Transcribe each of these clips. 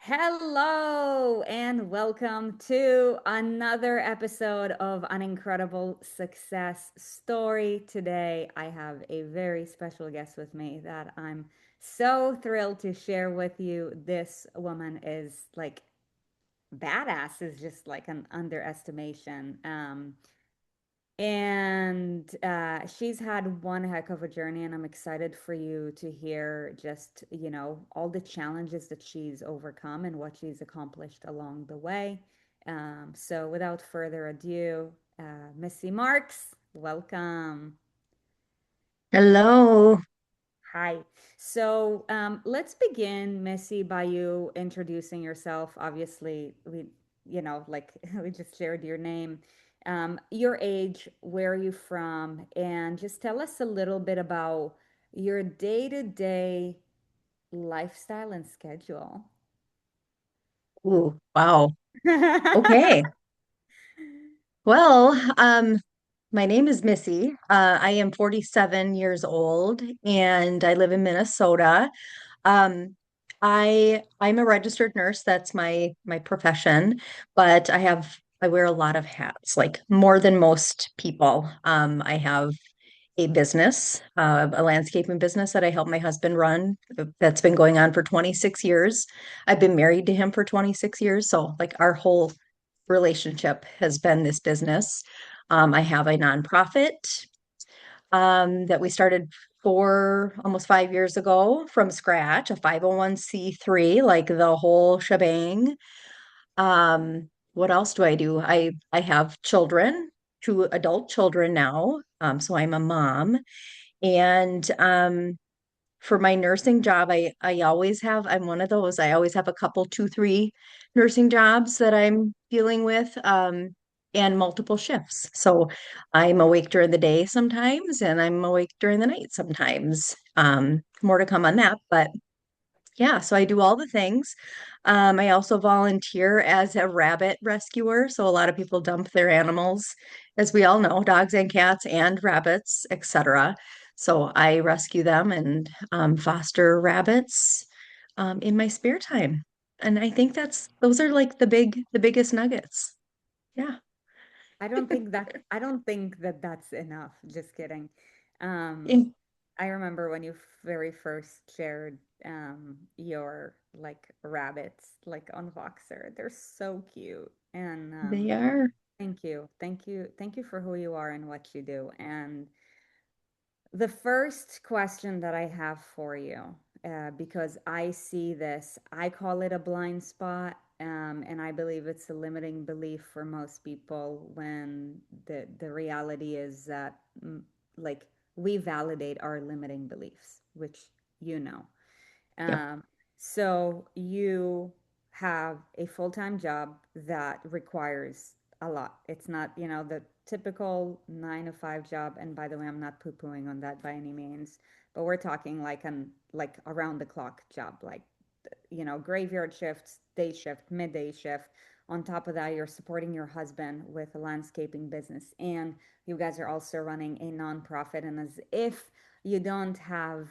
Hello and welcome to another episode of An Incredible Success Story. Today, I have a very special guest with me that I'm so thrilled to share with you. This woman is like badass, is just like an underestimation. And she's had one heck of a journey, and I'm excited for you to hear just, all the challenges that she's overcome and what she's accomplished along the way. So without further ado, Missy Marks, welcome. Hello. Hi. So let's begin, Missy, by you introducing yourself. Obviously, like we just shared your name, your age, where are you from, and just tell us a little bit about your day-to-day lifestyle and schedule. Ooh, wow. Okay. Well, my name is Missy. I am 47 years old and I live in Minnesota. Um, I'm a registered nurse. That's my profession, but I wear a lot of hats, like more than most people. I have a business, a landscaping business that I help my husband run. That's been going on for 26 years. I've been married to him for 26 years. So, like, our whole relationship has been this business. I have a nonprofit that we started almost 5 years ago from scratch, a 501(c)(3), like the whole shebang. What else do I do? I have children, two adult children now. So I'm a mom. And for my nursing job, I always have, I'm one of those, I always have a couple, two, three nursing jobs that I'm dealing with, and multiple shifts. So I'm awake during the day sometimes, and I'm awake during the night sometimes. More to come on that, but yeah, so I do all the things. I also volunteer as a rabbit rescuer. So a lot of people dump their animals, as we all know, dogs and cats and rabbits, etc. So I rescue them and foster rabbits in my spare time. And I think those are like the biggest nuggets. Yeah. I don't think that that's enough. Just kidding. Um, In- I remember when you very first shared your like rabbits like on Voxer. They're so cute. And They are. thank you. Thank you. Thank you for who you are and what you do. And the first question that I have for you, because I see this, I call it a blind spot, and I believe it's a limiting belief for most people when the reality is that like we validate our limiting beliefs, which you know. Yep. Um, so you have a full-time job that requires a lot. It's not, the typical 9 to 5 job. And by the way, I'm not poo-pooing on that by any means, but we're talking like around the clock job, like, graveyard shifts, day shift, midday shift. On top of that, you're supporting your husband with a landscaping business, and you guys are also running a nonprofit. And as if you don't have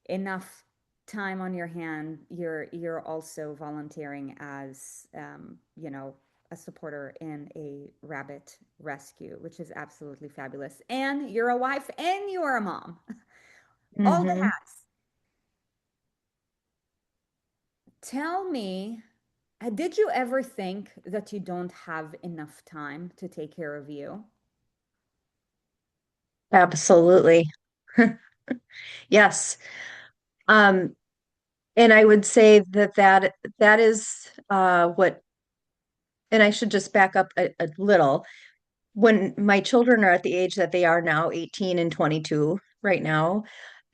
enough time on your hand, you're also volunteering as a supporter in a rabbit rescue, which is absolutely fabulous. And you're a wife and you're a mom. All the Hmm. hats. Tell me, did you ever think that you don't have enough time to take care of you? Absolutely. Yes. Um, and I would say that is what, and I should just back up a little. When my children are at the age that they are now, 18 and 22 right now,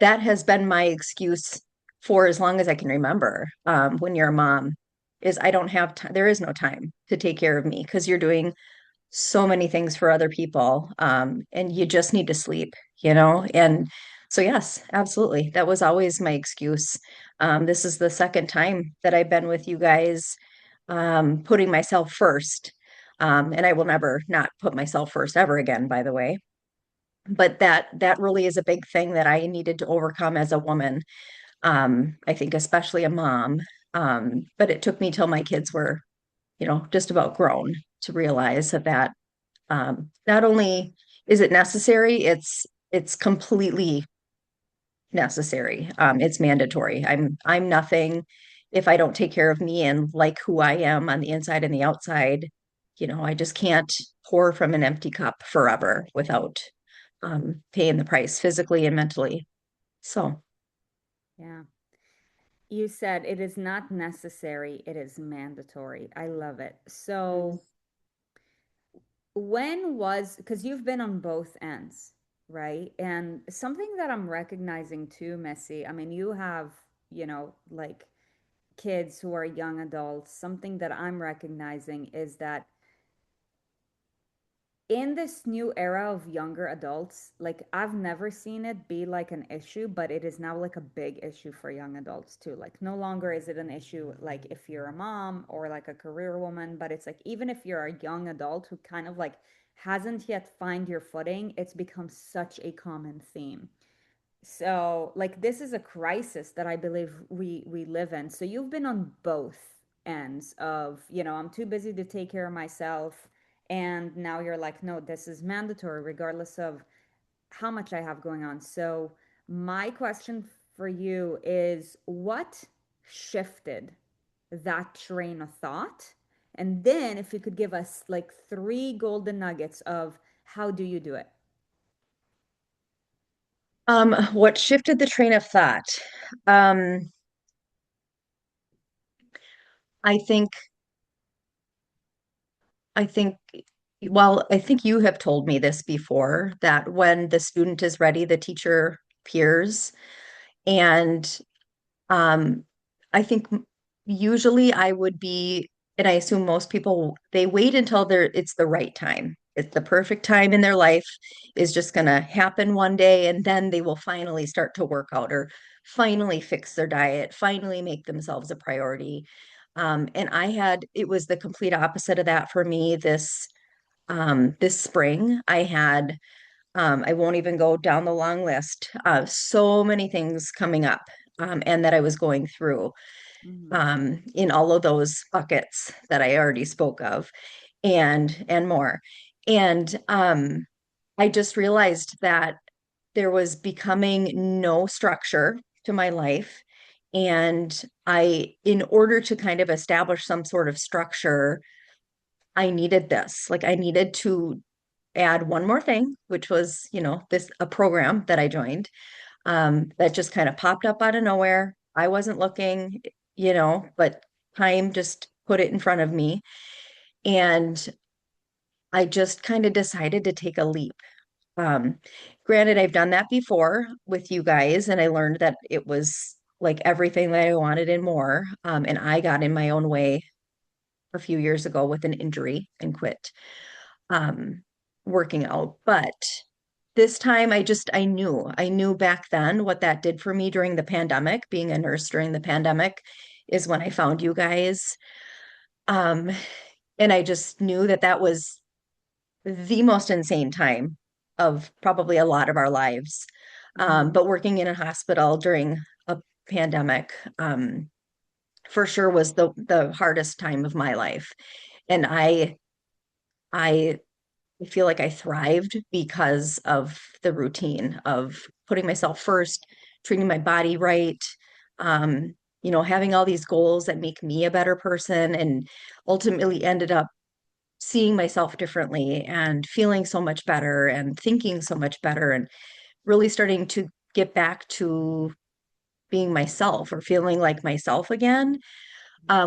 that has been my excuse for as long as I can remember. When you're a mom, is I don't have time. There is no time to take care of me because you're doing so many things for other people, and you just need to sleep, And so, yes, absolutely. That was always my excuse. This is the second time that I've been with you guys, putting myself first. And I will never not put myself first ever again, by the way. But that really is a big thing that I needed to overcome as a woman. I think especially a mom. But it took me till my kids were, just about grown to realize that not only is it necessary, it's completely necessary. It's mandatory. I'm nothing if I don't take care of me and like who I am on the inside and the outside. I just can't pour from an empty cup forever without paying the price physically and mentally. So, Yeah. You said it is not necessary, it is mandatory. I love it. mm, So, when was, because you've been on both ends, right? And something that I'm recognizing too, Missy, I mean, you have, like kids who are young adults. Something that I'm recognizing is that in this new era of younger adults, like I've never seen it be like an issue, but it is now like a big issue for young adults too. Like no longer is it an issue like if you're a mom or like a career woman, but it's like even if you're a young adult who kind of like hasn't yet find your footing, it's become such a common theme. So, like this is a crisis that I believe we live in. So you've been on both ends of, I'm too busy to take care of myself, and now you're like, no, this is mandatory regardless of how much I have going on. So, my question for you is what shifted that train of thought? And then if you could give us like three golden nuggets of how do you do it? what shifted the train of thought? Um, I think, I think, well, I think you have told me this before that when the student is ready, the teacher appears. And Um, I think usually I would be, and I assume most people, they wait until it's the right time. It's the perfect time in their life is just going to happen one day, and then they will finally start to work out or finally fix their diet, finally make themselves a priority. And it was the complete opposite of that for me this spring. I won't even go down the long list. So many things coming up, and that I was going through Mm-hmm. in all of those buckets that I already spoke of, and more. And I just realized that there was becoming no structure to my life. And in order to kind of establish some sort of structure, I needed this. Like I needed to add one more thing, which was, a program that I joined that just kind of popped up out of nowhere. I wasn't looking, but time just put it in front of me. And I just kind of decided to take a leap. Um, Granted, I've done that before with you guys, and I learned that it was like everything that I wanted and more. And I got in my own way a few years ago with an injury and quit um, working out. But this time I knew back then what that did for me during the pandemic, being a nurse during the pandemic is when I found you guys. Um, and I just knew that that was the most insane time of probably a lot of our lives. Mm-hmm. But working in a hospital during a pandemic, for sure was the hardest time of my life. And I I feel like I thrived because of the routine of putting myself first, treating my body right, having all these goals that make me a better person, and ultimately ended up seeing myself differently and feeling so much better and thinking so much better and really starting to get back to being myself or feeling like myself again,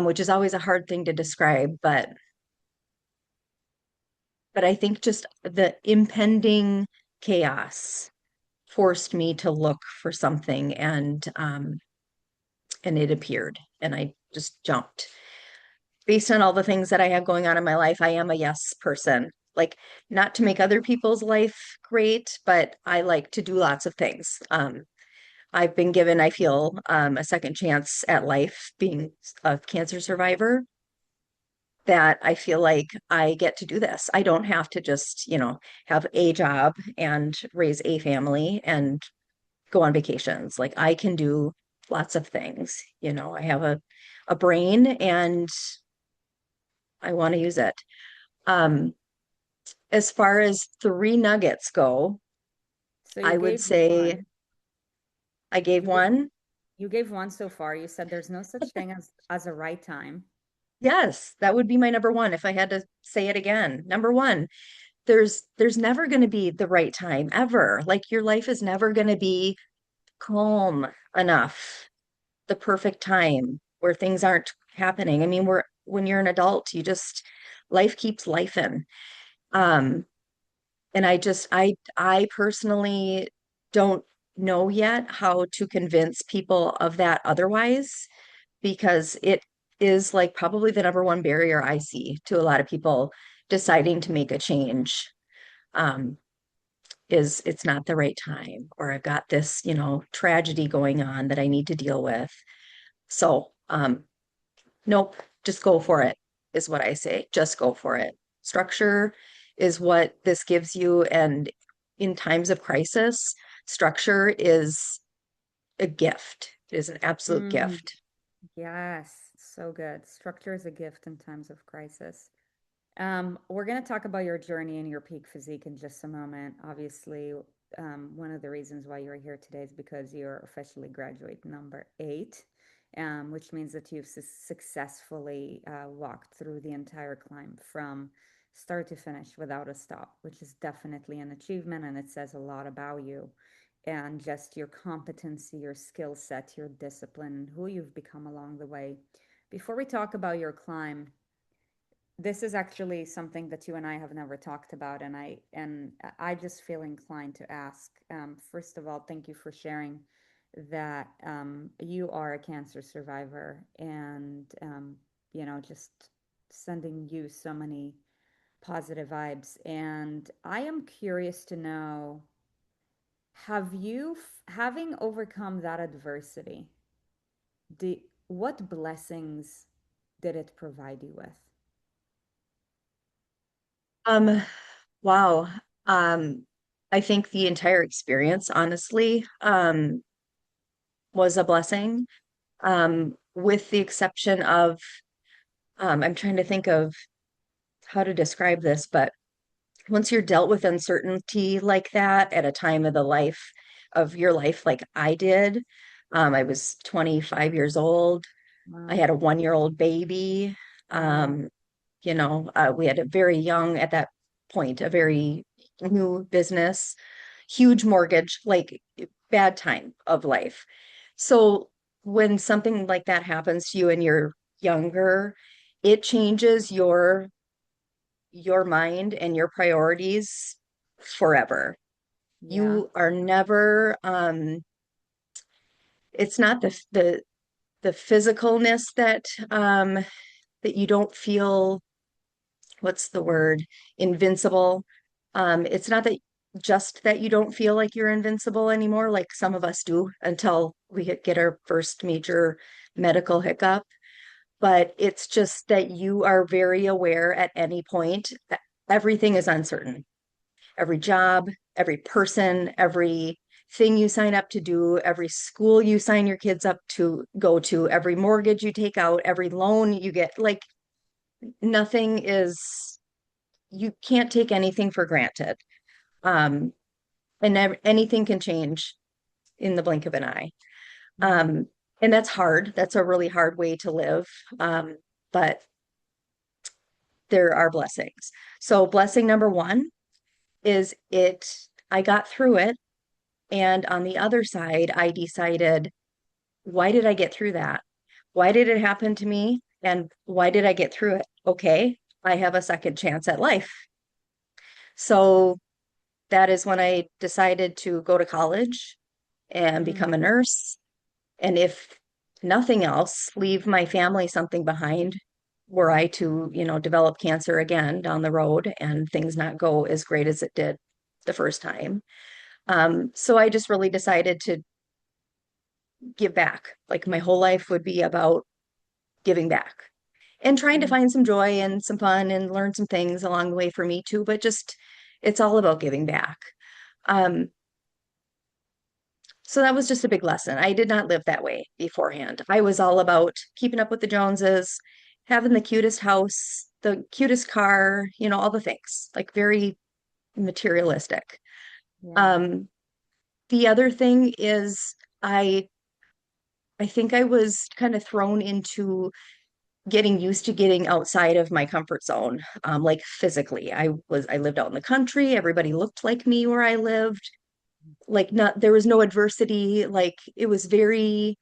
which is always a hard thing to describe, but I think just the impending chaos forced me to look for something, and it appeared and I just jumped. Based on all the things that I have going on in my life, I am a yes person. Like not to make other people's life great, but I like to do lots of things. I've been given, I feel, a second chance at life being a cancer survivor that I feel like I get to do this. I don't have to just, have a job and raise a family and go on vacations. Like I can do lots of things. I have a brain and I want to use it. Um, as far as three nuggets go, So you I would gave say one. I gave You gave, one. you gave one so far. You said there's no such thing as a right time. Yes, that would be my number one if I had to say it again. Number one, there's never going to be the right time ever. Like your life is never going to be calm enough, the perfect time where things aren't happening. I mean, when you're an adult, life keeps lifing. Um, and I personally don't know yet how to convince people of that otherwise, because it is like probably the number one barrier I see to a lot of people deciding to make a change. Um, is it's not the right time, or I've got this, tragedy going on that I need to deal with. So, nope, just go for it, is what I say. Just go for it. Structure is what this gives you. And in times of crisis, structure is a gift. It is an absolute Mm, gift. yes, so good. Structure is a gift in times of crisis. We're going to talk about your journey and your peak physique in just a moment. Obviously, one of the reasons why you're here today is because you're officially graduate number 8, which means that you've successfully walked through the entire climb from start to finish without a stop, which is definitely an achievement and it says a lot about you and just your competency, your skill set, your discipline, and who you've become along the way. Before we talk about your climb, this is actually something that you and I have never talked about, and I just feel inclined to ask. First of all, thank you for sharing that you are a cancer survivor, and just sending you so many positive vibes. And I am curious to know, having overcome that adversity, what blessings did it provide you with? Um, wow. I think the entire experience, honestly, was a blessing. With the exception of, I'm trying to think of how to describe this, but once you're dealt with uncertainty like that at a time of the life of your life, like I did, I was 25 years old. I Wow. had a 1-year-old baby. Wow. Um, we had a very young at that point, a very new business, huge mortgage, like bad time of life. So when something like that happens to you and you're younger, it changes your mind and your priorities forever. Yeah. You are never it's not the physicalness that you don't feel, what's the word, invincible. It's not that you don't feel like you're invincible anymore, like some of us do until we get our first major medical hiccup. But it's just that you are very aware at any point that everything is uncertain. Every job, every person, every thing you sign up to do, every school you sign your kids up to go to, every mortgage you take out, every loan you get, like nothing is, you can't take anything for granted. Um, and anything can change in the blink of an eye. Mm. Um, and that's hard. That's a really hard way to live. But there are blessings. So blessing number one is I got through it. And on the other side, I decided, why did I get through that? Why did it happen to me? And why did I get through it? Okay, I have a second chance at life. So that is when I decided to go to college and become Mm. a nurse. And if nothing else, leave my family something behind were I to, develop cancer again down the road and things not go as great as it did the first time. So I just really decided to give back. Like my whole life would be about giving back and trying to Mm. find some joy and some fun and learn some things along the way for me too. But just, it's all about giving back. Um, So that was just a big lesson. I did not live that way beforehand. I was all about keeping up with the Joneses, having the cutest house, the cutest car, all the things, like very materialistic. Yeah. Um, the other thing is I I think I was kind of thrown into getting used to getting outside of my comfort zone, like physically. I lived out in the country. Everybody looked like me where I lived. Like not there was no adversity. Like it was very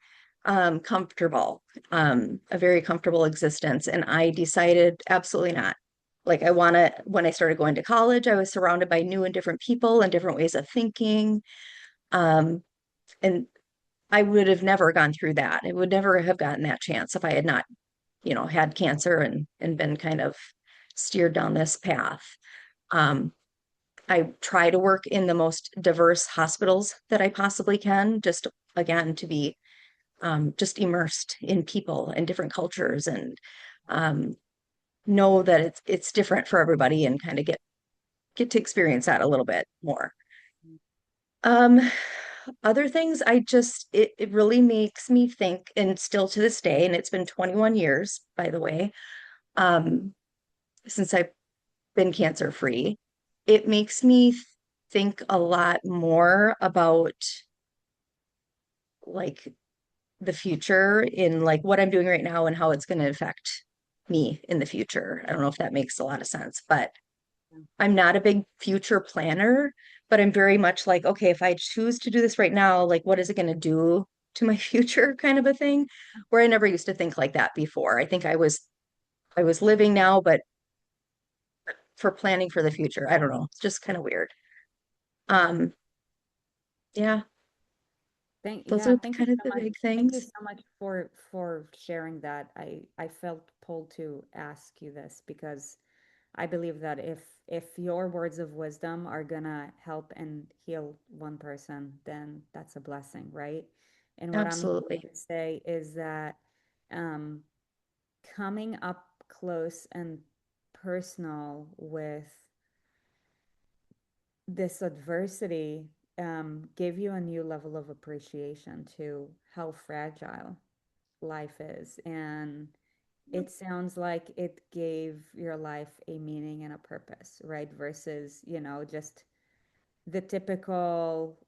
comfortable, a very comfortable existence. And I decided absolutely not. Like I want to, when I started going to college, I was surrounded by new and different people and different ways of thinking. Um, and I would have never gone through that. I would never have gotten that chance if I had not, had cancer and been kind of steered down this path. Um, I try to work in the most diverse hospitals that I possibly can, just again to be just immersed in people and different cultures and um, know that it's different for everybody and kind of get to experience that a little bit more. Um, Other things, it really makes me think, and still to this day, and it's been 21 years, by the way, um, since I've been cancer free. It makes me think a lot more about like the future in like what I'm doing right now and how it's going to affect me in the future. I don't know if that makes a lot of sense, but I'm not a big future planner, but I'm very much like, okay, if I choose to do this right now, like what is it going to do to my future kind of a thing, where I never used to think like that before. I think I was living now, but for planning for the future. I don't know. It's just kind of weird. Um, yeah, those Yeah, are thank you kind of so the much. big Thank you things. so much for sharing that. I felt pulled to ask you this because I believe that if your words of wisdom are gonna help and heal one person, then that's a blessing, right? And what I'm hearing Absolutely. you say is that um, coming up close and personal with this adversity gave you a new level of appreciation to how fragile life is. And it sounds like it gave your life a meaning and a purpose, right? Versus, just the typical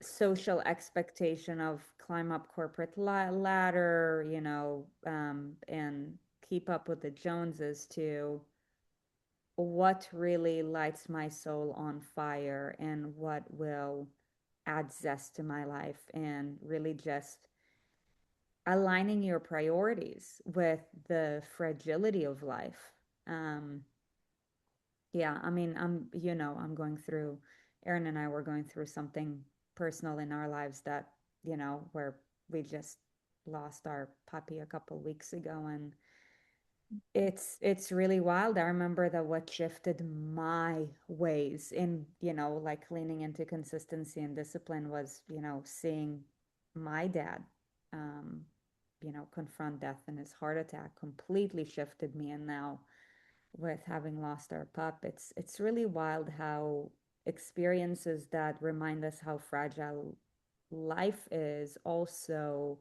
social expectation of climb up corporate ladder, and keep up with the Joneses to what really lights my soul on fire and what will add zest to my life and really just aligning your priorities with the fragility of life. Um, yeah, I mean, I'm going through, Erin and I were going through something personal in our lives that, where we just lost our puppy a couple weeks ago, and it's really wild. I remember that what shifted my ways in, like leaning into consistency and discipline was, seeing my dad, um, confront death and his heart attack completely shifted me. And now with having lost our pup, it's really wild how experiences that remind us how fragile life is also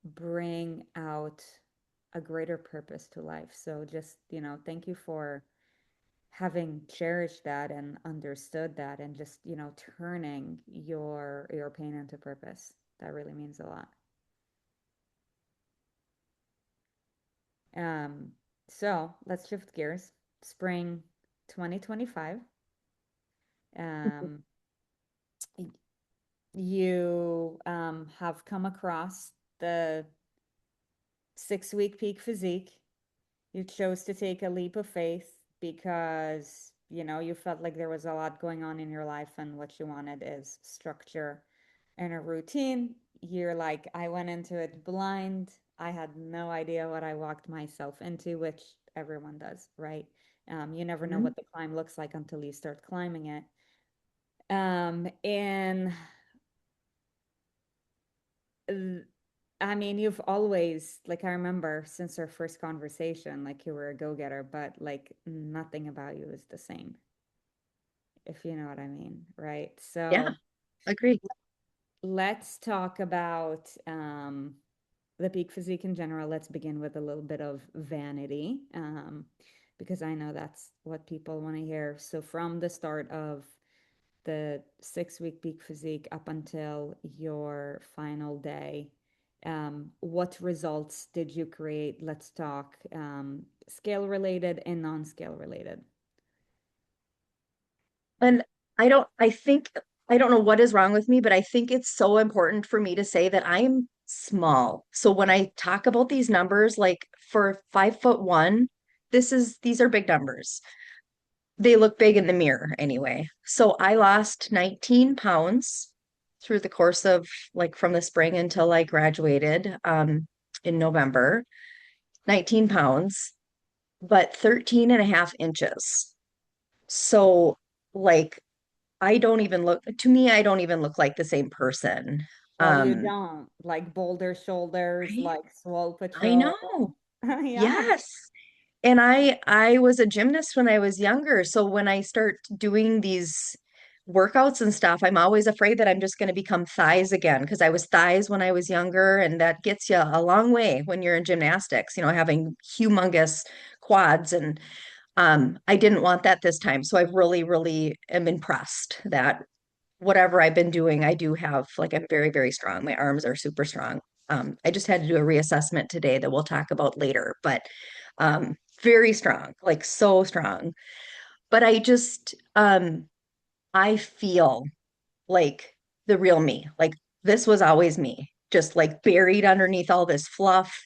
bring out a greater purpose to life. So just, thank you for having cherished that and understood that and just, turning your pain into purpose. That really means a lot. Um, so let's shift gears. Spring 2025. Um, you have come across the 6 week peak physique. You chose to take a leap of faith because, you felt like there was a lot going on in your life and what you wanted is structure and a routine. You're like, I went into it blind. I had no idea what I walked myself into, which everyone does, right? You never know Mhm. what the climb looks like until you start climbing it. And I mean, you've always, like, I remember since our first conversation, like, you were a go-getter, but like, nothing about you is the same, if you know what I mean, right? Yeah, So, agree. let's talk about the peak physique in general. Let's begin with a little bit of vanity, because I know that's what people want to hear. So, from the start of the 6 week peak physique up until your final day, what results did you create? Let's talk scale related and non scale related. And I don't know what is wrong with me, but I think it's so important for me to say that I'm small. So when I talk about these numbers, like for 5'1", these are big numbers. They look big in the mirror anyway. So I lost 19 pounds through the course of like from the spring until I graduated in November, 19 pounds, but 13 and a half inches. So like I don't even look, to me, I don't even look like the same person. Well, you Um, don't like boulder shoulders, right? like swole I patrol. know. Yeah. Yes. And I was a gymnast when I was younger. So when I start doing these workouts and stuff, I'm always afraid that I'm just going to become thighs again because I was thighs when I was younger, and that gets you a long way when you're in gymnastics, having humongous quads. And I didn't want that this time. So I really, really am impressed that whatever I've been doing, I do have like I'm very, very strong. My arms are super strong. I just had to do a reassessment today that we'll talk about later, but very strong, like so strong. But I feel like the real me. Like this was always me, just like buried underneath all this fluff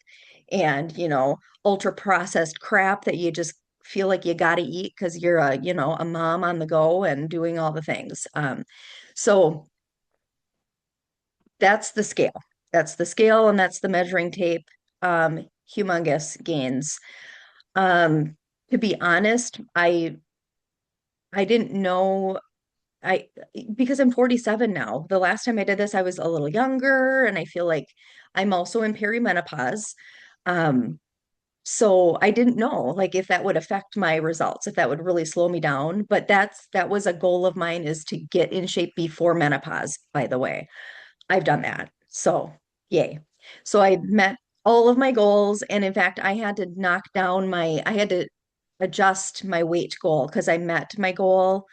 and, ultra processed crap that you just feel like you got to eat because you're a mom on the go and doing all the things. So that's the scale. That's the scale and that's the measuring tape. Humongous gains. Um, to be honest, I didn't know I because I'm 47 now. The last time I did this, I was a little younger, and I feel like I'm also in perimenopause. Um, so I didn't know like if that would affect my results, if that would really slow me down. But that was a goal of mine is to get in shape before menopause, by the way. I've done that. So, yay. So I met all of my goals. And in fact, I had to adjust my weight goal because I met my goal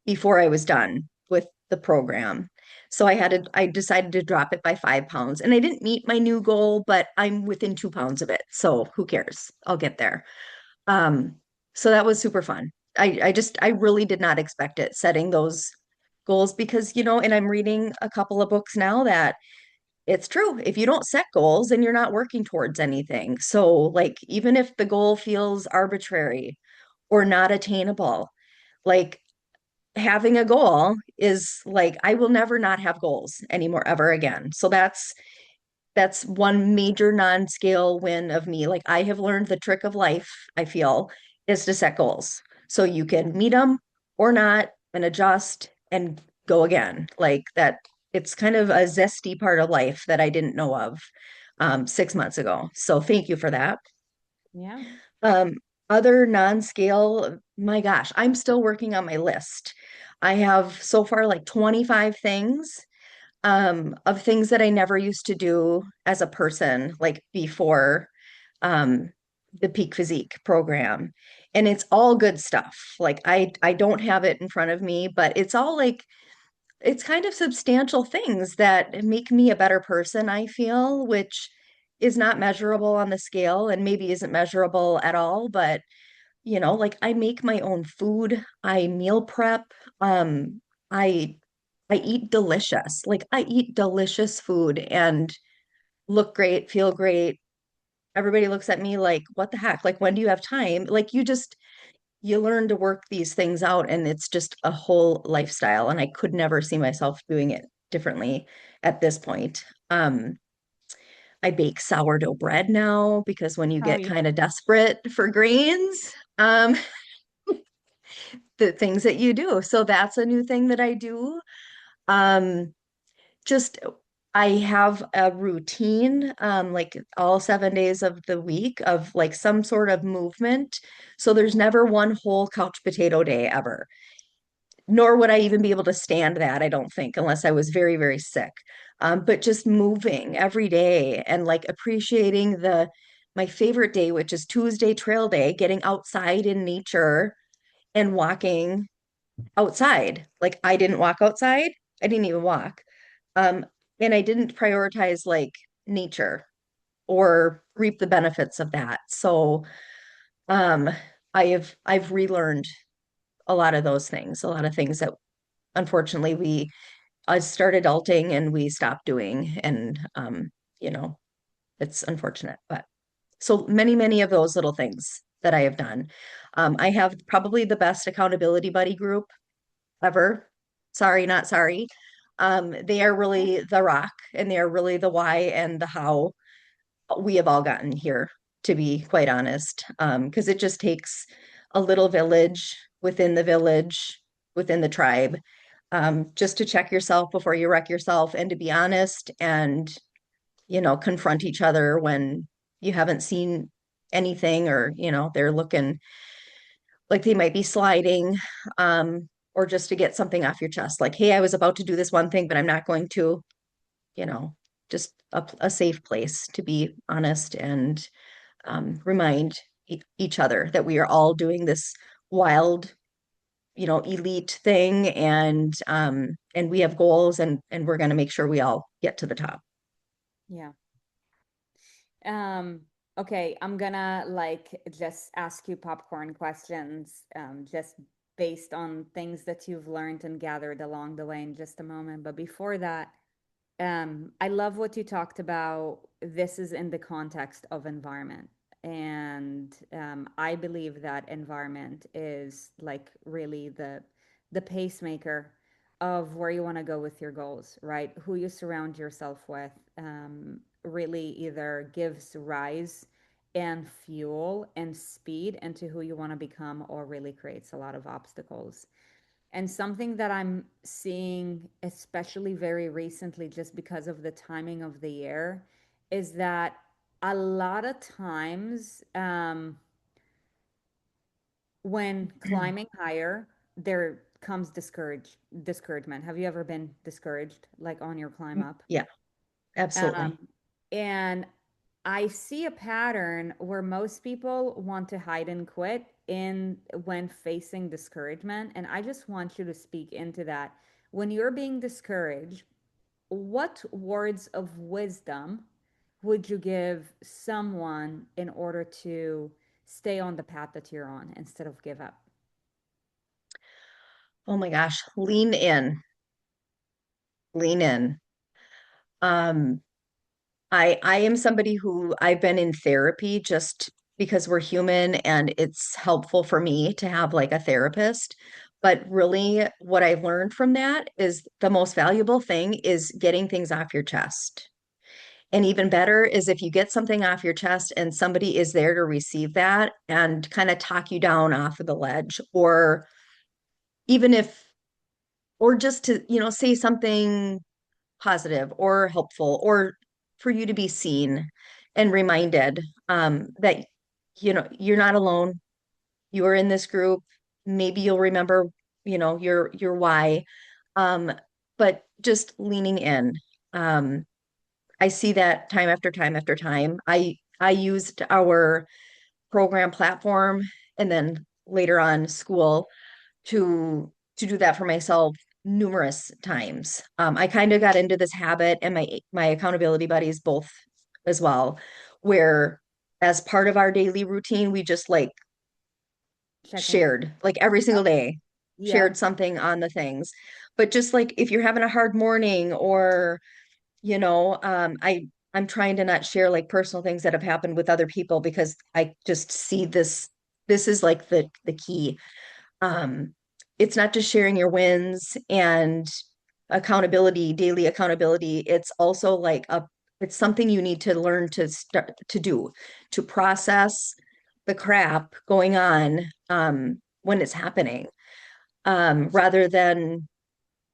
before I was done with the program. So I decided to drop it by 5 pounds. And I didn't meet my new goal, but I'm within 2 pounds of it. So who cares? I'll get there. Um, so that was super fun. I really did not expect it setting those goals because, and I'm reading a couple of books now that it's true. If you don't set goals, then you're not working towards anything. So, like, even if the goal feels arbitrary or not attainable, like having a goal is like, I will never not have goals anymore ever again. So that's one major non-scale win of me. Like I have learned the trick of life, I feel, is to set goals. So you can meet them or not and adjust and go again. Like that, it's kind of a zesty part of life that I didn't know of 6 months ago. So thank you for that. Yeah. Um, Other non-scale, my gosh, I'm still working on my list. I have so far like 25 things of things that I never used to do as a person, like before um, the Peak Physique program. And it's all good stuff. Like I don't have it in front of me, but it's all like it's kind of substantial things that make me a better person, I feel, which is not measurable on the scale and maybe isn't measurable at all, but like I make my own food, I meal prep, I I eat delicious. Like I eat delicious food and look great, feel great. Everybody looks at me like, what the heck? Like, when do you have time? Like, you learn to work these things out, and it's just a whole lifestyle. And I could never see myself doing it differently at this point. I bake sourdough bread now because when you Oh, get yeah. kind of desperate for grains, the things that you do. So that's a new thing that I do. Um, just I have a routine, like all 7 days of the week of like some sort of movement. So there's never one whole couch potato day ever. nor would I even be able to stand that, I don't think, unless I was very, very sick. But just moving every day and like appreciating my favorite day, which is Tuesday trail day, getting outside in nature and walking outside. Like I didn't walk outside. I didn't even walk. Um, and I didn't prioritize like nature or reap the benefits of that. So um, I've relearned a lot of those things, a lot of things that unfortunately we start adulting and we stop doing. And you know, it's unfortunate, but so many, many of those little things that I have done. I have probably the best accountability buddy group ever. Sorry, not sorry. They are really the rock and they are really the why and the how we have all gotten here, to be quite honest. Because it just takes a little village, within the tribe, just to check yourself before you wreck yourself and to be honest and, confront each other when you haven't seen anything or, they're looking like they might be sliding, or just to get something off your chest. Like, hey, I was about to do this one thing, but I'm not going to, you know, just a safe place to be honest and remind each other that we are all doing this wild, elite thing, and we have goals, and we're going to make sure we all get to the top. Yeah. Um, okay, I'm gonna like just ask you popcorn questions, just based on things that you've learned and gathered along the way in just a moment. But before that, I love what you talked about. This is in the context of environment. And I believe that environment is like really the pacemaker of where you want to go with your goals, right? Who you surround yourself with really either gives rise and fuel and speed into who you want to become, or really creates a lot of obstacles. And something that I'm seeing, especially very recently, just because of the timing of the year, is that a lot of times when climbing higher, there comes discouragement. Have you ever been discouraged, like on your climb up? Yeah, absolutely. Um, and I see a pattern where most people want to hide and quit in when facing discouragement. And I just want you to speak into that. When you're being discouraged, what words of wisdom would you give someone in order to stay on the path that you're on instead of give up? Oh my gosh, lean in, lean in. Um, I am somebody who I've been in therapy just because we're human and it's helpful for me to have like a therapist. But really, what I've learned from that is the most valuable thing is getting things off your chest. And even better is if you get something off your chest and somebody is there to receive that and kind of talk you down off of the ledge, or even if, or just to, say something positive or helpful, or for you to be seen and reminded that you're not alone. You are in this group. Maybe you'll remember, your why. Um, but just leaning in. Um, I see that time after time after time. I used our program platform and then later on school to do that for myself numerous times. I kind of got into this habit, and my accountability buddies both as well, where as part of our daily routine, we just like Checking. shared like every single day, Yep. shared something on the things. But just like if you're having a hard morning or, I'm trying to not share like personal things that have happened with other people because I just see this is like the key. um, it's not just sharing your wins and accountability, daily accountability. It's also like it's something you need to learn to start to do, to process the crap going on when it's happening, rather than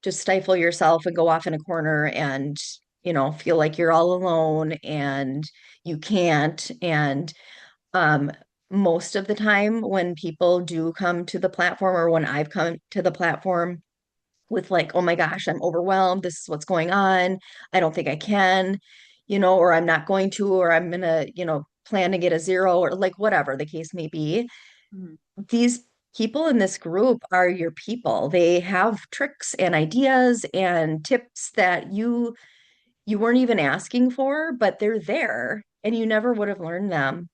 just stifle yourself and go off in a corner and, feel like you're all alone and you can't. And um, most of the time, when people do come to the platform, or when I've come to the platform, with like, oh my gosh, I'm overwhelmed. This is what's going on. I don't think I can, or I'm not going to, or I'm gonna, plan to get a zero or like whatever the case may be. Mhm. These people in this group are your people. They have tricks and ideas and tips that you weren't even asking for, but they're there and you never would have learned them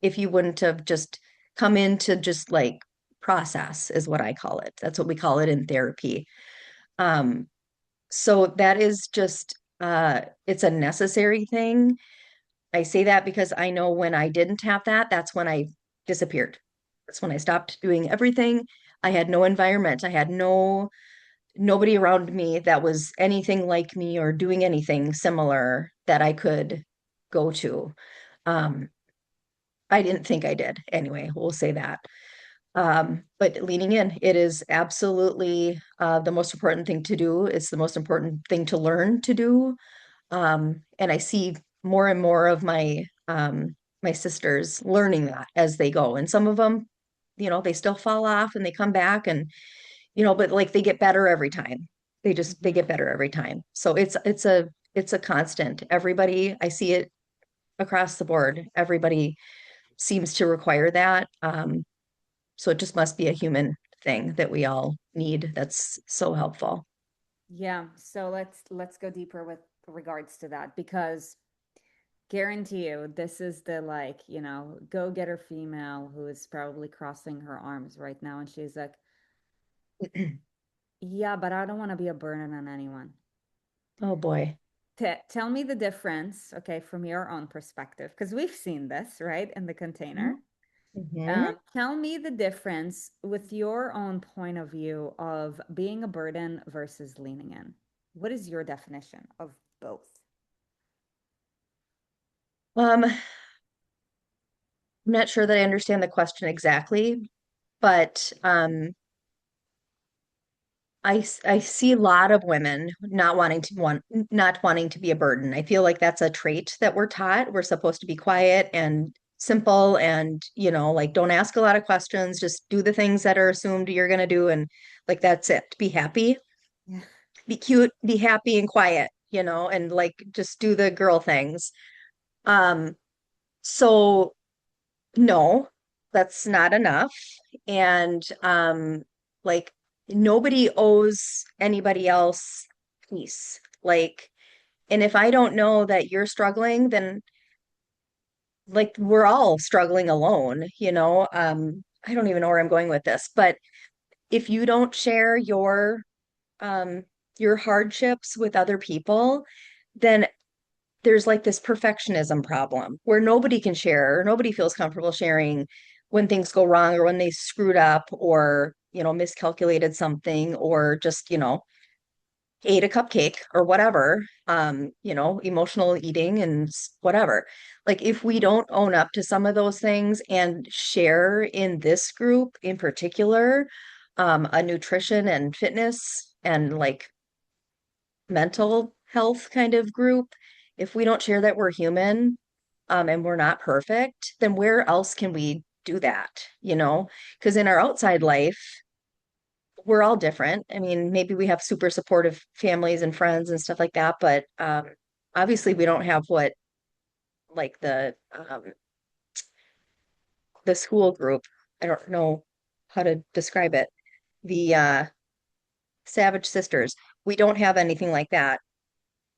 if you wouldn't have just come in to just like process is what I call it. That's what we call it in therapy. Um, so that is just it's a necessary thing. I say that because I know when I didn't have that, that's when I disappeared. That's when I stopped doing everything. I had no environment. I had nobody around me that was anything like me or doing anything similar that I could go to. Um, I didn't think I did. Anyway, we'll say that. But leaning in, it is absolutely the most important thing to do. It's the most important thing to learn to do. And I see more and more of my sisters learning that as they go. And some of them, they still fall off and they come back and, but like they get better every time. They Mhm. get better every time. So it's a constant. Everybody, I see it across the board. Everybody seems to require that. So it just must be a human thing that we all need. That's so helpful. Yeah, so let's go deeper with regards to that because guarantee you this is the like, go-getter female who is probably crossing her arms right now and she's like, "Yeah, but I don't want to be a burden on anyone." Oh boy. Tell me the difference, okay, from your own perspective, because we've seen this, right, in the container. Mm-hmm. Tell me the difference with your own point of view of being a burden versus leaning in. What is your definition of both? I'm not sure that I understand the question exactly, but I see a lot of women not wanting to be a burden. I feel like that's a trait that we're taught. We're supposed to be quiet and simple and, like don't ask a lot of questions, just do the things that are assumed you're going to do and like that's it. Be happy, Yeah. be cute, be happy and quiet, and like just do the girl things. Um, so no, that's not enough. And like nobody owes anybody else peace. Like, and if I don't know that you're struggling, then like we're all struggling alone, I don't even know where I'm going with this, but if you don't share your hardships with other people, then there's like this perfectionism problem where nobody can share or nobody feels comfortable sharing when things go wrong or when they screwed up or, miscalculated something or just, ate a cupcake or whatever, emotional eating and whatever. Like if we don't own up to some of those things and share in this group in particular, a nutrition and fitness and like mental health kind of group, if we don't share that we're human, and we're not perfect, then where else can we do that? Because in our outside life, we're all different. I mean, maybe we have super supportive families and friends and stuff like that, but obviously we don't have what like the school group. I don't know how to describe it. The Savage Sisters. We don't have anything like that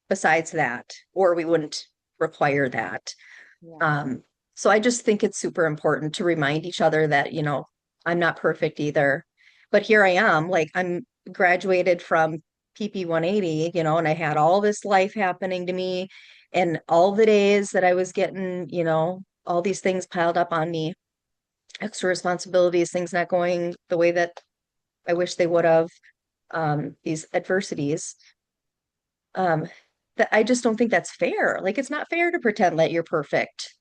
besides that, or we wouldn't require that. Yeah. Um, so I just think it's super important to remind each other that, I'm not perfect either. But here I am, like I'm graduated from PP 180, and I had all this life happening to me and all the days that I was getting, all these things piled up on me, extra responsibilities, things not going the way that I wish they would have, these adversities. Um, that I just don't think that's fair. Like it's not fair to pretend that you're perfect.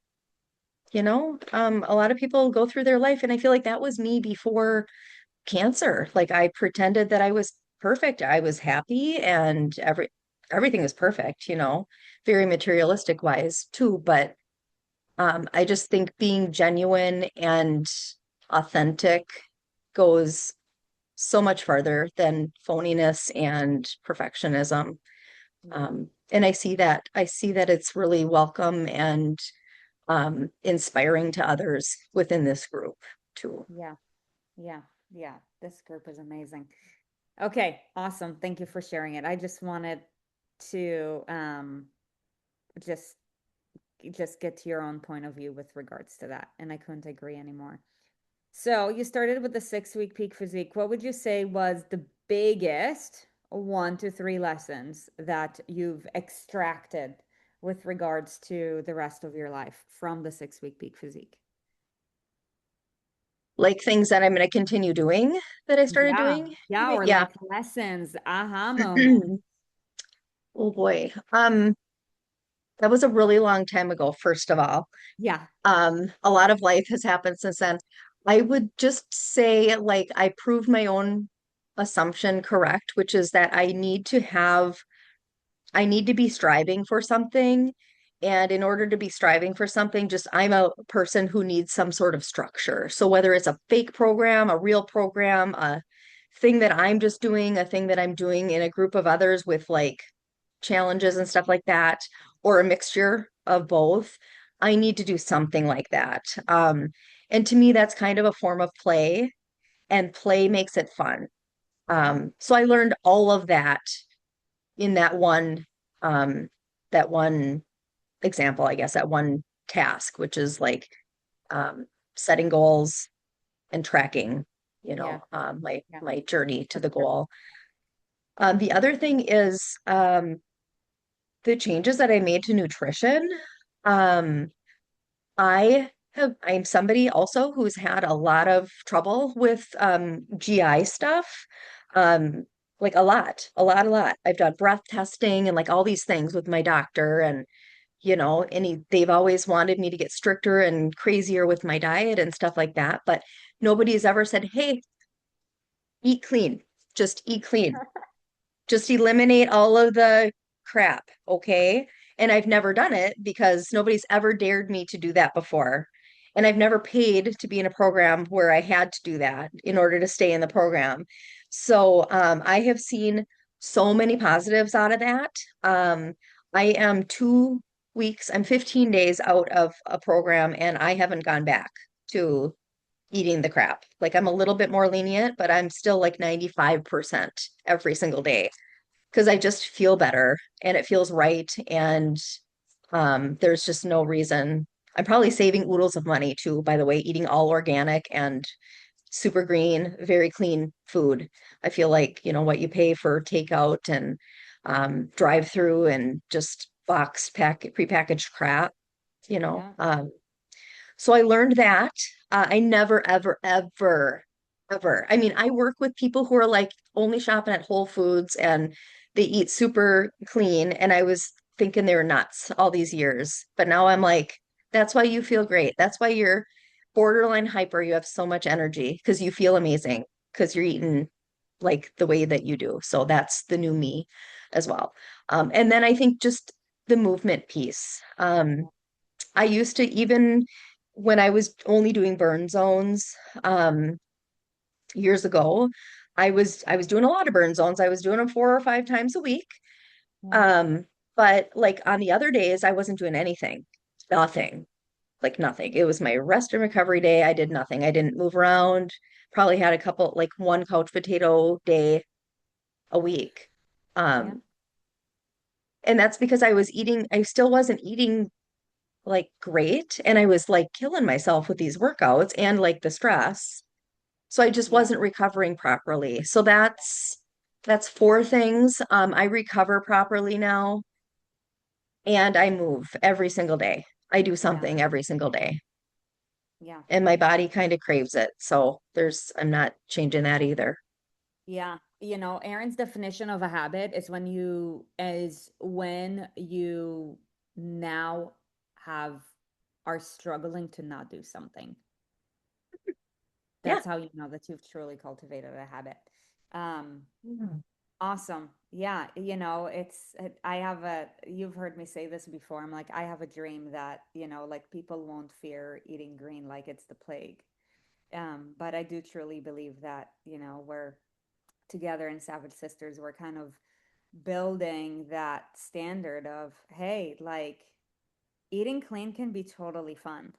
A lot of people go through their life, and I feel like that was me before cancer. Like I pretended that I was perfect. I was happy and everything was perfect, very materialistic wise too. But I just think being genuine and authentic goes so much farther than phoniness and perfectionism. Yeah. And I see that it's really welcome and inspiring to others within this group too. Yeah. Yeah. Yeah. This group is amazing. Okay, awesome. Thank you for sharing it. I just wanted to just just get to your own point of view with regards to that, and I couldn't agree anymore. So you started with the 6 week peak physique. What would you say was the biggest 1 to 3 lessons that you've extracted with regards to the rest of your life from the 6 week peak physique? Like things that I'm going to continue doing that I started Yeah, doing. yeah, or Yeah. like lessons, aha moment. Oh boy. That was a really long time ago, first of all. Yeah, A lot of life has happened since then. I would just say, like, I proved my own assumption correct, which is that I need to be striving for something. And in order to be striving for something, just I'm a person who needs some sort of structure. So whether it's a fake program, a real program, a thing that I'm just doing, a thing that I'm doing in a group of others with like challenges and stuff like that, or a mixture of both, I need to do something like that. And to me, that's kind of a form of play, and play makes it fun. yeah, So I learned all of that in um, that one example, I guess, that one task, which is like um, setting goals and tracking, yeah, yeah, my journey to for the sure. goal. The other thing is the changes that I made to nutrition. Um, I'm somebody also who's had a lot of trouble with GI stuff. Um, like a lot. I've done breath testing and like all these things with my doctor, and they've always wanted me to get stricter and crazier with my diet and stuff like that, but nobody's ever said, "Hey, eat clean. Just eat clean. Just eliminate all of the crap, okay?" And I've never done it because nobody's ever dared me to do that before. And I've never paid to be in a program where I had to do that in order to stay in the program. So I have seen so many positives out of that. Um, I am 2 weeks, I'm 15 days out of a program, and I haven't gone back to eating the crap. Like I'm a little bit more lenient, but I'm still like 95% every single day because I just feel better and it feels right. And there's just no reason. I'm probably saving oodles of money too, by the way, eating all organic and super green, very clean food. I feel like, what you pay for takeout and drive through and just prepackaged crap, you know. Yeah, So I learned that. I never, ever, ever, ever. I mean, I work with people who are like only shopping at Whole Foods and they eat super clean. And I was thinking they were nuts all these years. But now I'm like, that's why you feel great. That's why you're borderline hyper. You have so much energy because you feel amazing because you're eating like the way that you do. So that's the new me as well. And then I think just the movement piece. I used to even when I was only doing burn zones years ago, I was doing a lot of burn zones. I was doing them 4 or 5 times a week. yeah, Um, but like on the other days, I wasn't doing anything, nothing, like nothing. It was my rest and recovery day. I did nothing. I didn't move around. Probably had a couple, like one couch potato day a week. yeah, Um, and that's because I still wasn't eating like great. And I was like killing myself with these workouts and like the stress. So I just yeah, wasn't recovering properly. So that's four things. I recover properly now and I move every single day. I do yeah, something every single day. yeah. And my body kind of craves it. So I'm not changing that either. Yeah. Erin's definition of a habit is when you now have are struggling to not do something. Yeah. That's how you know that you've truly cultivated a habit. Um, Yeah. awesome. Yeah, you've heard me say this before. I'm like, I have a dream that, like people won't fear eating green like it's the plague. But I do truly believe that, together in Savage Sisters, we're kind of building that standard of, hey, like eating clean can be totally fun.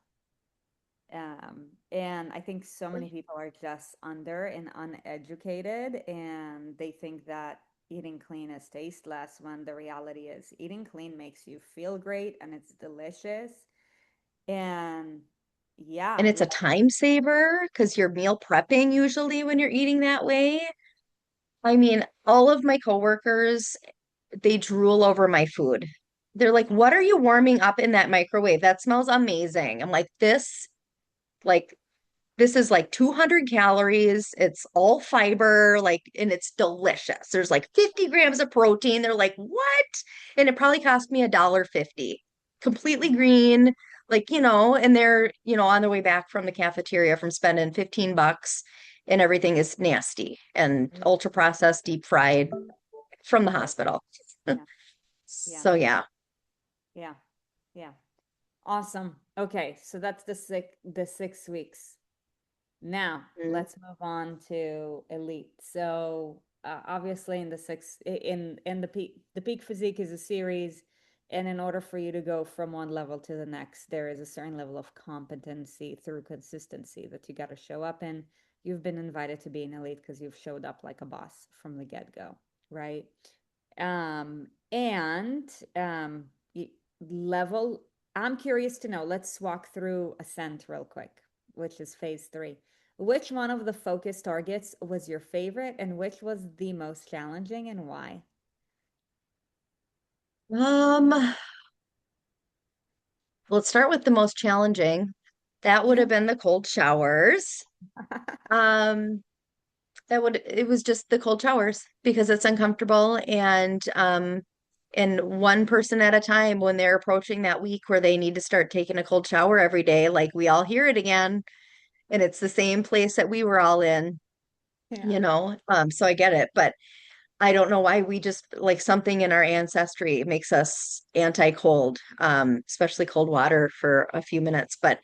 And I think so many people are just under and uneducated, and they think that eating clean is tasteless when the reality is eating clean makes you feel great and it's delicious. And And yeah, it's a time saver because you're meal prepping usually when you're eating that way. I mean, all of my coworkers, they drool over my food. They're like, "What are you warming up in that microwave? That smells amazing." I'm like this is like 200 calories. It's all fiber, like, and it's delicious. There's like 50 grams of protein. They're like, what? And it probably cost me $1.50. Completely green, like, and they're, on their way back from the cafeteria from spending 15 bucks and everything is nasty and yeah, ultra processed, deep fried from the hospital. yeah, yeah, So yeah. yeah, yeah. Awesome. Okay, so that's the 6 weeks. Now, Mm. let's move on to elite. So, obviously in the six in the peak physique is a series, and in order for you to go from one level to the next, there is a certain level of competency through consistency that you got to show up in. You've been invited to be an elite because you've showed up like a boss from the get-go, right? And level, I'm curious to know, let's walk through Ascent real quick, which is phase 3. Which one of the focus targets was your favorite and which was the most challenging and why? Um, let's start with the most challenging. That would have been the cold showers. Um, it was just the cold showers because it's uncomfortable and one person at a time when they're approaching that week where they need to start taking a cold shower every day, like we all hear it again, and it's the same place that we were all in, Yeah. so I get it, but I don't know why we just like something in our ancestry makes us anti-cold, especially cold water for a few minutes. But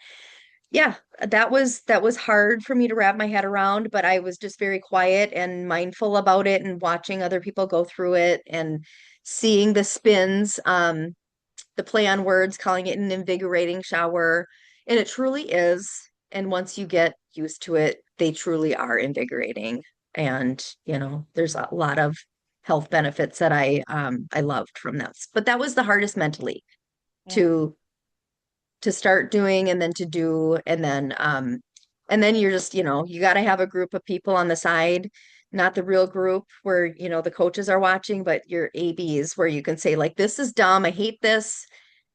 yeah, that was hard for me to wrap my head around, but I was just very quiet and mindful about it and watching other people go through it and seeing the spins, the play on words, calling it an invigorating shower. And it truly is. And once you get used to it, they truly are invigorating. And, there's a lot of health benefits that I loved from this. But that was the hardest mentally Yeah. to start doing and then to do and then you're just you got to have a group of people on the side, not the real group where the coaches are watching, but your ABs where you can say like, this is dumb, I hate this,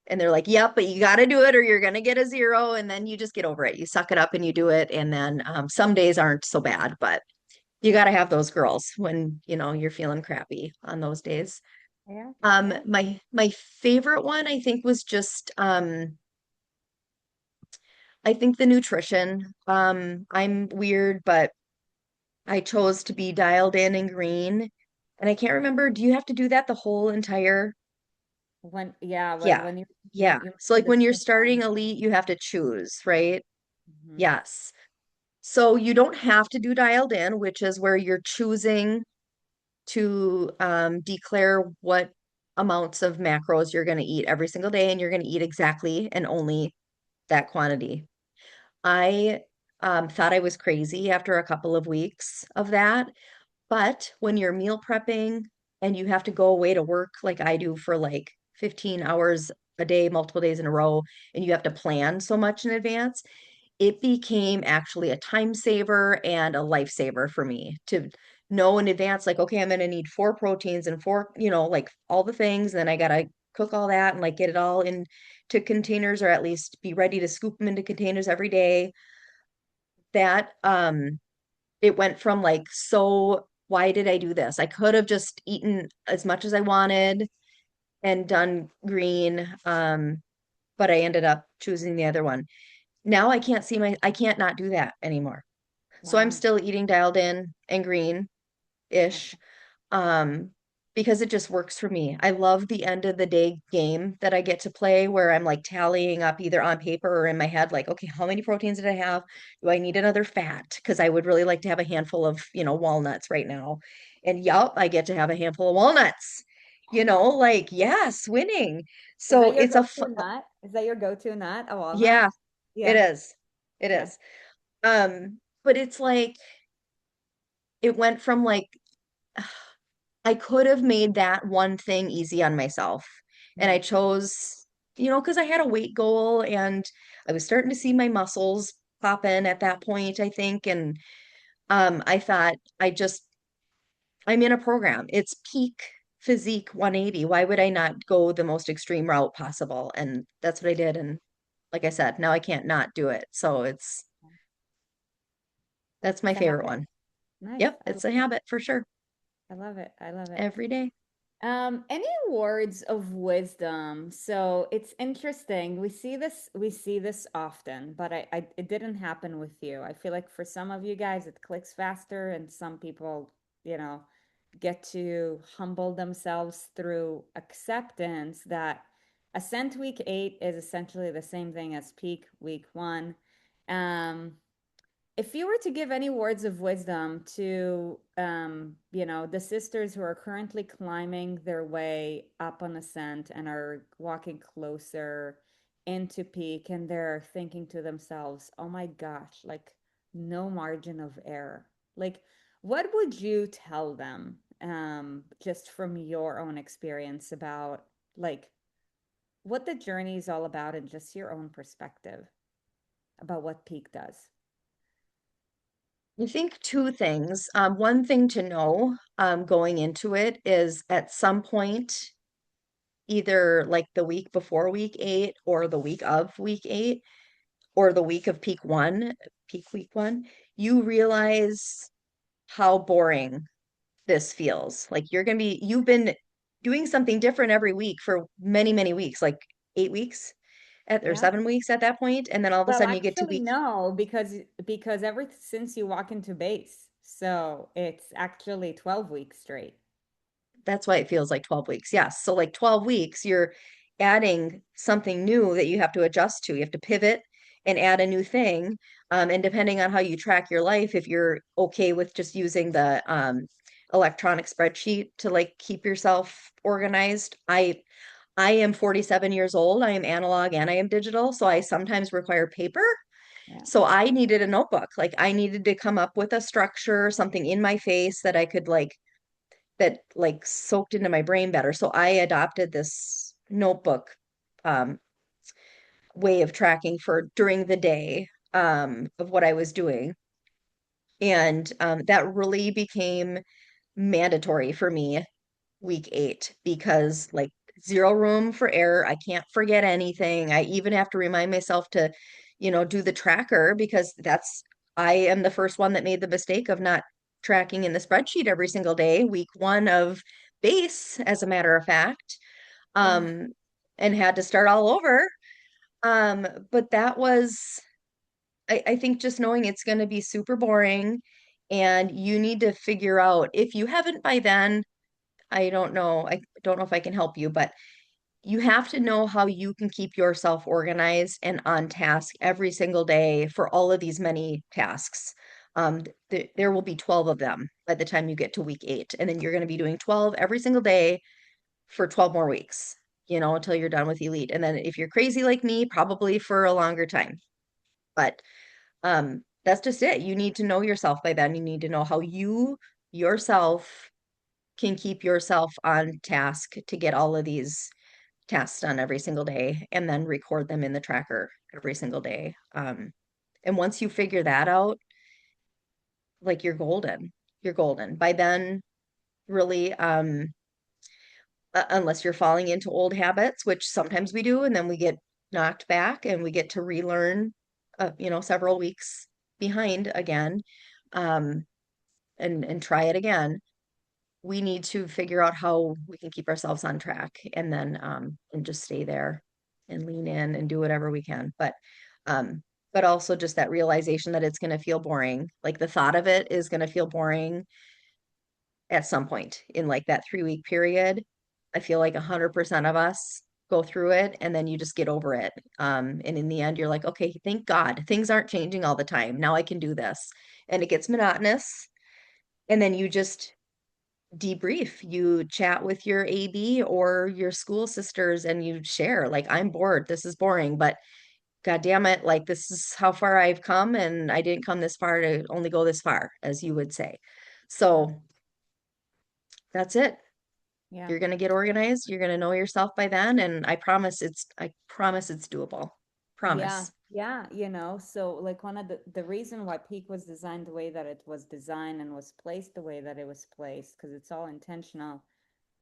and they're like, yep, but you got to do it or you're going to get a 0, and then you just get over it, you suck it up and you do it, and then some days aren't so bad, but you got to have those girls when you're feeling crappy on those days. Yeah. um Yeah. my my favorite one I think was just I think the nutrition. I'm weird, but I chose to be dialed in and green. And I can't remember, do you have to do that the whole entire? When yeah, Yeah. when you Yeah. you So like mentioned the when you're sprint starting one. elite, you have to choose, right? Mhm. Yes. So you don't have to do dialed in, which is where you're choosing to declare what amounts of macros you're going to eat every single day, and you're going to eat exactly and only that quantity. I thought I was crazy after a couple of weeks of that. But when you're meal prepping and you have to go away to work like I do for like 15 hours a day, multiple days in a row, and you have to plan so much in advance, it became actually a time saver and a lifesaver for me to know in advance, like, okay, I'm going to need 4 proteins and four, like all the things. And then I got to cook all that and like get it all into containers, or at least be ready to scoop them into containers every day. That it went from like, so why did I do this? I could have just eaten as much as I wanted and done green, but I ended up choosing the other one. Now I can't not do that anymore. So I'm Wow. still eating dialed in and green-ish. Okay. Um, because it just works for me. I love the end of the day game that I get to play where I'm like tallying up either on paper or in my head, like, okay, how many proteins did I have? Do I need another fat? Because I would really like to have a handful of, walnuts right now. And yup, I get to have a handful of walnuts. Like, yes, winning. Is So that your it's a, go-to nut? Is that your go-to nut? A walnut? yeah, it Yeah. is. It Yeah. is. But it's like, it went from like, I could have made that one thing easy on myself. And I Mm. chose, because I had a weight goal and I was starting to see my muscles pop in at that point, I think. And I thought, I'm in a program. It's peak physique 180. Why would I not go the most extreme route possible? And that's what I did. And like I said, now I can't not do it. So that's my It's a favorite habit. one. Nice. Yep, it's a habit for sure. I love it. I love it. Every day. Any words of wisdom? So it's interesting. We see this often, but it didn't happen with you. I feel like for some of you guys it clicks faster, and some people, you know, get to humble themselves through acceptance that Ascent Week 8 is essentially the same thing as Peak Week 1. Um, if you were to give any words of wisdom to, the sisters who are currently climbing their way up on ascent and are walking closer into peak, and they're thinking to themselves, oh my gosh, like no margin of error. Like, what would you tell them, just from your own experience about like what the journey is all about and just your own perspective about what peak does? I think two things. One thing to know going into it is at some point, either like the week before week 8 or the week of week 8 or the week of peak week 1, you realize how boring this feels. Like you've been doing something different every week for many, many weeks, like 8 weeks or Yeah. 7 weeks at that point, and then all of a Well, sudden you get to actually, week. no, because ever since you walk into base, so it's actually 12 weeks straight. That's why it feels like 12 weeks. Yes. So like 12 weeks, you're adding something new that you have to adjust to. You have to pivot and add a new thing. And depending on how you track your life, if you're okay with just using the electronic spreadsheet to like keep yourself organized, I am 47 years old. I am analog and I am digital, so I sometimes require paper. Yeah. So I needed a notebook. Like I needed to come up with a structure, something in my face that I could like that like soaked into my brain better. So I adopted this notebook um, way of tracking for during the day of what I was doing. And that really became mandatory for me week 8 because like zero room for error. I can't forget anything. I even have to remind myself to, do the tracker because I am the first one that made the mistake of not tracking in the spreadsheet every single day, week 1 of base, as a matter of fact, Yeah. um, and had to start all over. But that was, I think just knowing it's going to be super boring and you need to figure out if you haven't by then, I don't know. I don't know if I can help you, but you have to know how you can keep yourself organized and on task every single day for all of these many tasks. There will be 12 of them by the time you get to week 8, and then you're going to be doing 12 every single day for 12 more weeks, until you're done with Elite. And then if you're crazy like me, probably for a longer time. But that's just it. You need to know yourself by then. You need to know how you yourself can keep yourself on task to get all of these tasks done every single day and then record them in the tracker every single day. And once you figure that out, like you're golden. You're golden. By then, really, unless you're falling into old habits, which sometimes we do, and then we get knocked back and we get to relearn, several weeks behind again, um, and try it again. We need to figure out how we can keep ourselves on track and just stay there and lean in and do whatever we can. Um, but also just that realization that it's going to feel boring. Like the thought of it is going to feel boring at some point in like that 3 week period. I feel like 100% of us go through it and then you just get over it. And in the end, you're like, okay, thank God things aren't changing all the time. Now I can do this. And it gets monotonous. And then you just debrief. You chat with your AB or your school sisters and you share, like, I'm bored. This is boring, but God damn it, like, this is how far I've come. And I didn't come this far to only go this far, as you would say. Yeah. So that's it. Yeah. You're going to get organized. You're going to know yourself by then. And I promise it's doable. Yeah, Promise. yeah, so like one of the reason why Peak was designed the way that it was designed and was placed the way that it was placed, because it's all intentional,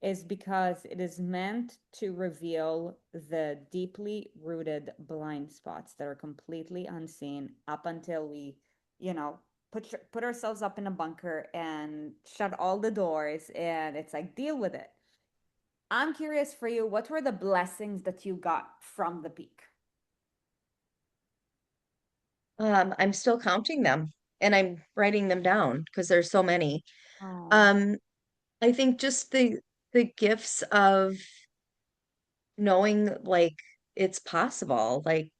is because it is meant to reveal the deeply rooted blind spots that are completely unseen up until we, you know, put ourselves up in a bunker and shut all the doors, and it's like deal with it. I'm curious for you, what were the blessings that you got from the Peak? I'm still counting them and I'm writing them down because there's so many. Oh, Um, I think just the gifts of knowing like it's possible. Like,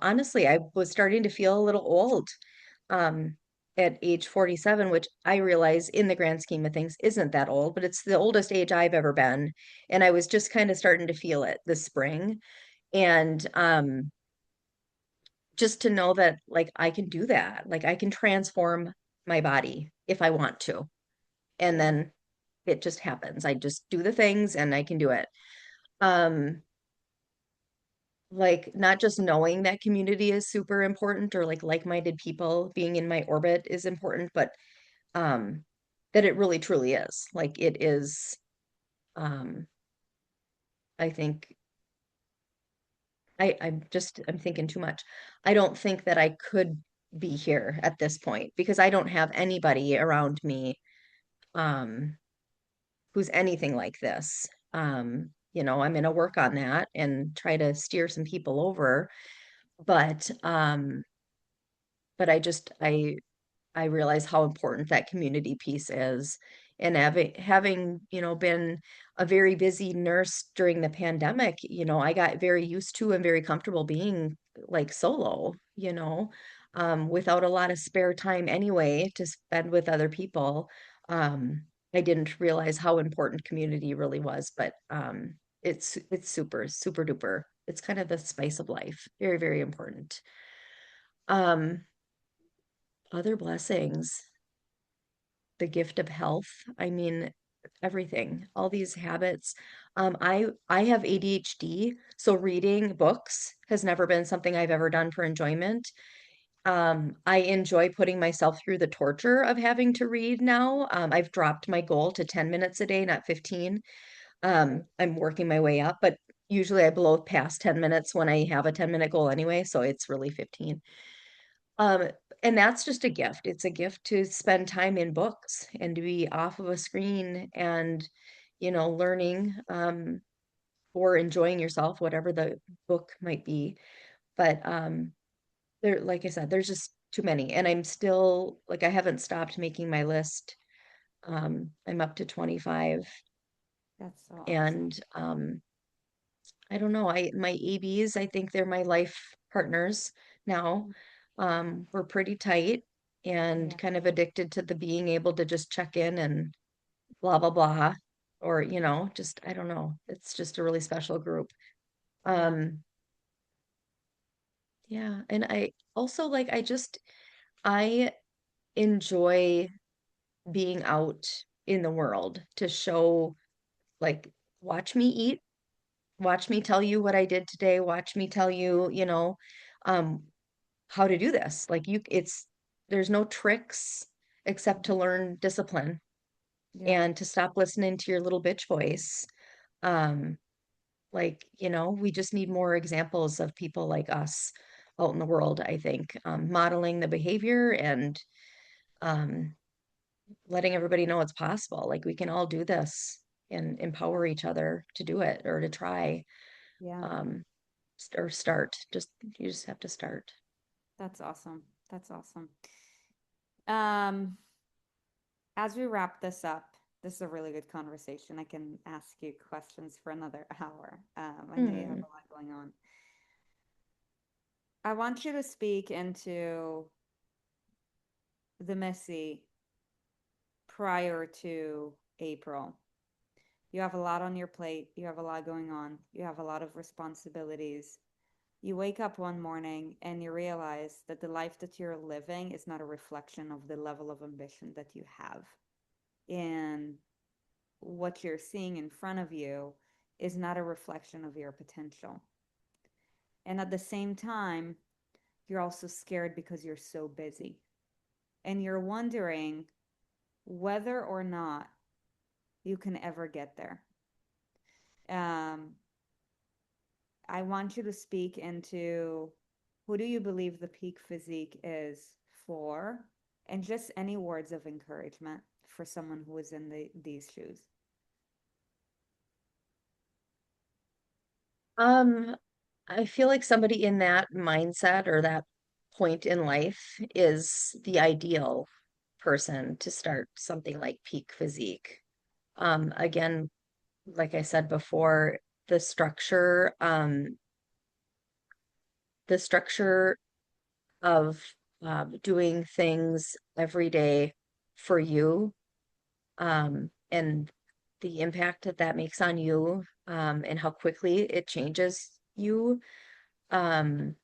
honestly, I was starting to feel a little old um at age 47, which I realize in the grand scheme of things isn't that old, but it's the oldest age I've ever been. And I was just kind of starting to feel it this spring. And just to know that like I can do that. Like I can transform my body if I want to. And yeah. then it just happens. I just do the things and I can do it. Um, like not just knowing that community is super important or like-minded people being in my orbit is important, but um that it really truly is. Like it is um I think I'm thinking too much. I don't think that I could be here at this point because I don't have anybody around me um who's anything like this. I'm gonna work on that and try to steer some people over, but I realize how important that community piece is. And having, been a very busy nurse during the pandemic, I got very used to and very comfortable being like solo, without a lot of spare time anyway to spend with other people. I didn't realize how important community really was, but it's super, super duper. It's kind of the spice of life. Very, very important. Um, Other blessings, the gift of health. I mean, everything, all these habits. I have ADHD, so reading books has never been something I've ever done for enjoyment. I enjoy putting myself through the torture of having to read now. I've dropped my goal to 10 minutes a day, not 15. I'm working my way up, but usually I blow past 10 minutes when I have a 10-minute goal anyway, so it's really 15. Um, and that's just a gift. It's a gift to spend time in books and to be off of a screen and, learning, or enjoying yourself, whatever the book might be. But there, like I said, there's just too many. And I'm still like I haven't stopped making my list. I'm up to 25 That's so awesome. and I don't know. My ABs, I think they're my life partners now. We're pretty tight and Yeah, kind of addicted to the being able to just check in and blah blah blah. Or, just I don't know. It's just a really special group. yeah, Um, yeah, and I also I enjoy being out in the world to show like watch me eat, watch me tell you what I did today, watch me tell you, um how to do this. Like there's no tricks except to learn discipline yeah, and to stop listening to your little bitch voice. Um, we just need more examples of people like us out in the world, I think, modeling the behavior and um, letting everybody know it's possible. Like we can all do this and empower each other to do it or to try yeah. um, or start. You just have to start. That's awesome. That's awesome. Um, as we wrap this up, This is a really good conversation. I can ask you questions for another hour. I know you have Hmm. a lot going on. I want you to speak into the Missy prior to April. You have a lot on your plate. You have a lot going on. You have a lot of responsibilities. You wake up one morning and you realize that the life that you're living is not a reflection of the level of ambition that you have. And what you're seeing in front of you is not a reflection of your potential. And at the same time, you're also scared because you're so busy. And you're wondering whether or not you can ever get there. Um, I want you to speak into who do you believe the peak physique is for, and just any words of encouragement for someone who is in these shoes. Um, I feel like somebody in that mindset or that point in life is the ideal person to start something like peak physique. Again, like I said before, the structure, um, the structure of doing things every day for you, and the impact that that makes on you, and how quickly it changes you. Um,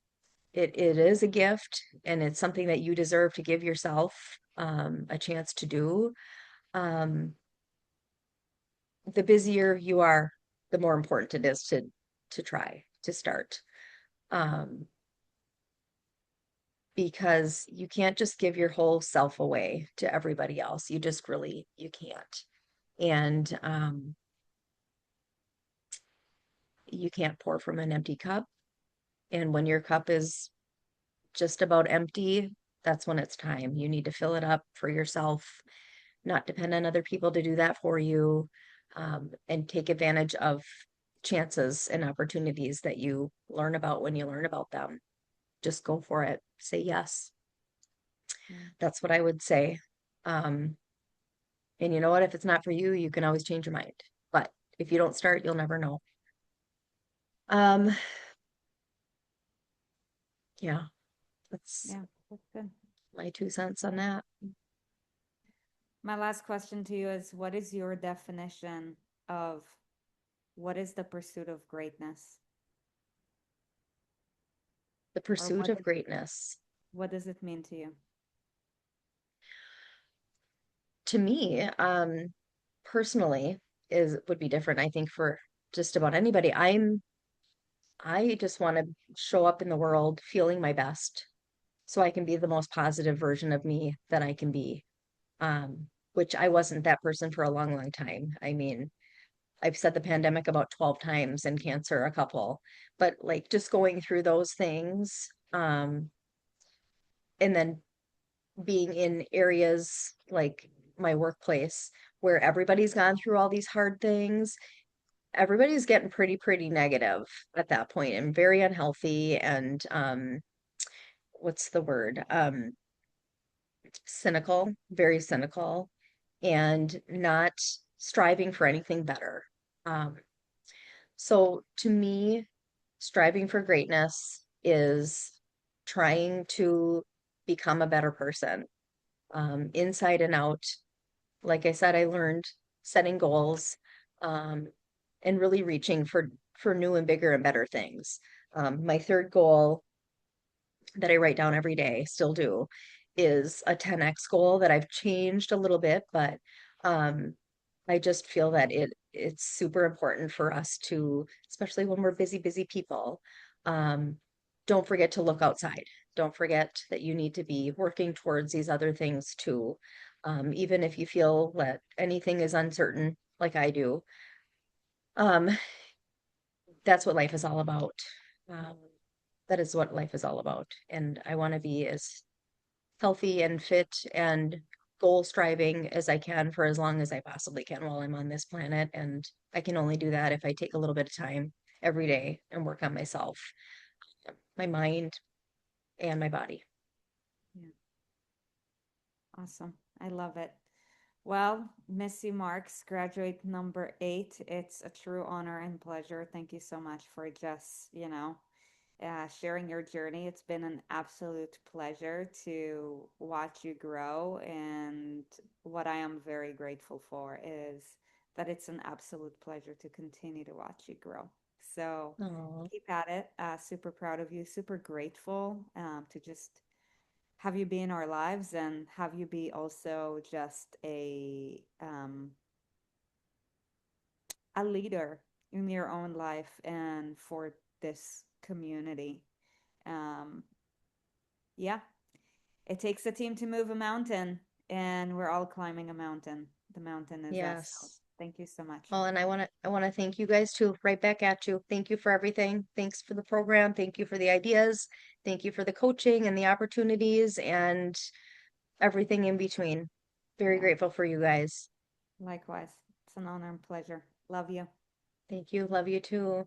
it is a gift and it's something that you deserve to give yourself a chance to do. Um, the busier you are, the more important it is to try to start. Um, because you can't just give your whole self away to everybody else. You just really you can't. And you can't pour from an empty cup. And when your cup is just about empty, that's when it's time. You need to fill it up for yourself, not depend on other people to do that for you, and take advantage of chances and opportunities that you learn about when you learn about them. Just go for it. Say yes. Yeah. That's what I would say. Um, and you know what? If it's not for you, you can always change your mind. But if you don't start, you'll never know. Um, yeah, that's Yeah, that's good. my 2 cents on that. My last question to you is what is your definition of what is the pursuit of greatness? The Or pursuit of greatness. what does it mean to you? To me, personally, is would be different, I think, for just about anybody. I just want to show up in the world feeling my best so I can be the most positive version of me that I can be. Which I wasn't that person for a long, long time. I mean, I've said the pandemic about 12 times and cancer a couple, but like just going through those things, and then being in areas like my workplace where everybody's gone through all these hard things, everybody's getting pretty negative at that point and very unhealthy and what's the word? Cynical, very cynical, and not striving for anything better. Um, so to me, striving for greatness is trying to become a better person, inside and out. Like I said, I learned setting goals, um, and really reaching for new and bigger and better things. My third goal that I write down every day, still do, is a 10x goal that I've changed a little bit, but um, I just feel that it's super important for us to, especially when we're busy people, um, don't forget to look outside. Don't forget that you need to be working towards these other things too. Even if you feel that anything is uncertain, like I do, um, that's what life is all about. Um, that is what life is all about. And I want to be as healthy and fit and goal striving as I can for as long as I possibly can while I'm on this planet. And I can only do that if I take a little bit of time every day and work on myself, my mind, and my body. Yeah, awesome. I love it. Well, Missy Marks, graduate number 8. It's a true honor and pleasure. Thank you so much for just, sharing your journey. It's been an absolute pleasure to watch you grow. And what I am very grateful for is that it's an absolute pleasure to continue to watch you grow. So Oh, keep at it. Super proud of you, super grateful to just have you be in our lives and have you be also just a leader in your own life and for this community. Um, yeah, it takes a team to move a mountain, and we're all climbing a mountain. The mountain is us. So yes. thank you so much. Well, and I want to thank you guys too, right back at you. Thank you for everything. Thanks for the program. Thank you for the ideas. Thank you for the coaching and the opportunities and everything in between. Very Yeah, grateful for you guys. likewise. It's an honor and pleasure. Love you. Thank you. Love you too.